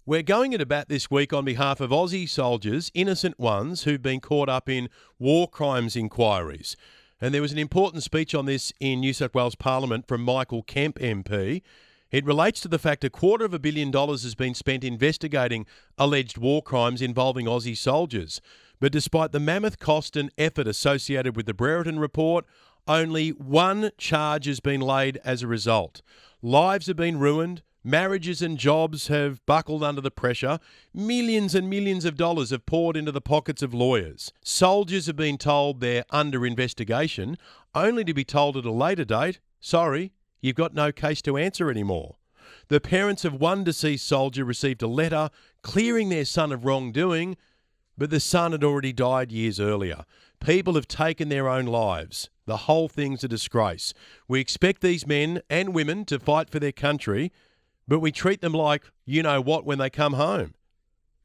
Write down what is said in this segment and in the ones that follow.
We're going into bat this week on behalf of Aussie soldiers, innocent ones, who've been caught up in war crimes inquiries. And there was an important speech on this in New South Wales Parliament from Michael Kemp MP. It relates to the fact $250 million has been spent investigating alleged war crimes involving Aussie soldiers. But despite the mammoth cost and effort associated with the Brereton report, only one charge has been laid as a result. Lives have been ruined. Marriages and jobs have buckled under the pressure. Millions and millions of dollars have poured into the pockets of lawyers. Soldiers have been told they're under investigation, only to be told at a later date, sorry, you've got no case to answer anymore. The parents of one deceased soldier received a letter clearing their son of wrongdoing, but the son had already died years earlier. People have taken their own lives. The whole thing's a disgrace. We expect these men and women to fight for their country, but we treat them like you-know-what when they come home.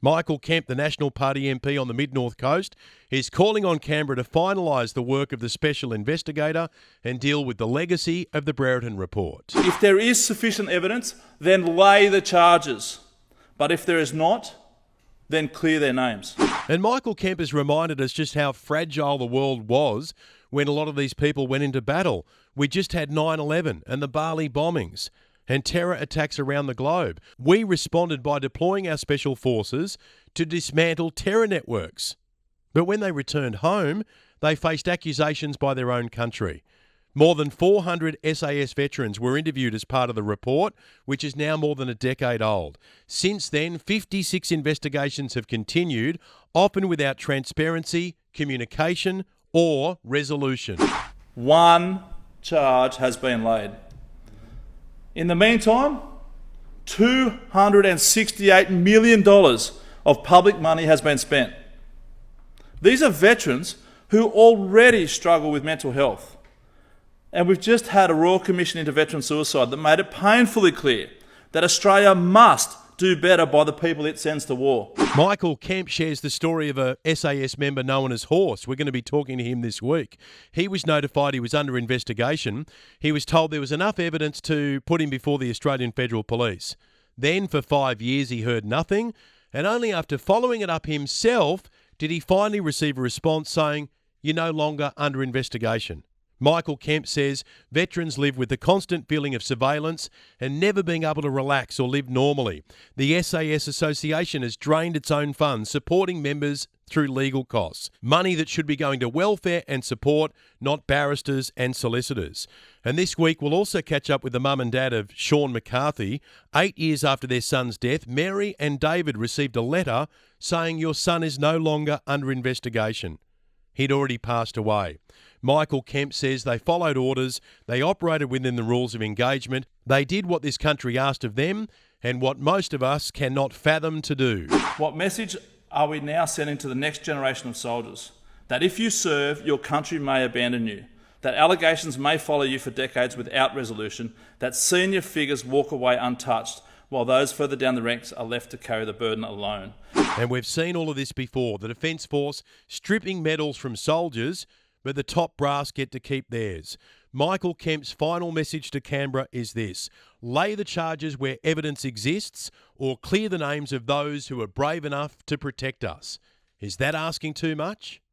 Michael Kemp, the National Party MP on the Mid-North Coast, is calling on Canberra to finalise the work of the Special Investigator and deal with the legacy of the Brereton report. If there is sufficient evidence, then lay the charges. But if there is not, then clear their names. And Michael Kemp has reminded us just how fragile the world was when a lot of these people went into battle. We just had 9/11 and the Bali bombings and terror attacks around the globe. We responded by deploying our special forces to dismantle terror networks. But when they returned home, they faced accusations by their own country. More than 400 SAS veterans were interviewed as part of the report, which is now more than a decade old. Since then, 56 investigations have continued, often without transparency, communication, or resolution. One charge has been laid. In the meantime, $268 million of public money has been spent. These are veterans who already struggle with mental health. And we've just had a Royal Commission into veteran suicide that made it painfully clear that Australia must do better by the people it sends to war. Michael Kemp shares the story of a SAS member known as Horse. We're going to be talking to him this week. He was notified he was under investigation. He was told there was enough evidence to put him before the Australian Federal Police. Then for 5 years he heard nothing, and only after following it up himself did he finally receive a response saying, "You're no longer under investigation." Michael Kemp says veterans live with the constant feeling of surveillance and never being able to relax or live normally. The SAS Association has drained its own funds, supporting members through legal costs. Money that should be going to welfare and support, not barristers and solicitors. And this week we'll also catch up with the mum and dad of Sean McCarthy. 8 years after their son's death, Mary and David received a letter saying your son is no longer under investigation. He'd already passed away. Michael Kemp says they followed orders, they operated within the rules of engagement, they did what this country asked of them and what most of us cannot fathom to do. What message are we now sending to the next generation of soldiers? That if you serve, your country may abandon you, that allegations may follow you for decades without resolution, that senior figures walk away untouched, while those further down the ranks are left to carry the burden alone. And we've seen all of this before, the Defence Force stripping medals from soldiers, but the top brass get to keep theirs. Michael Kemp's final message to Canberra is this: lay the charges where evidence exists or clear the names of those who are brave enough to protect us. Is that asking too much?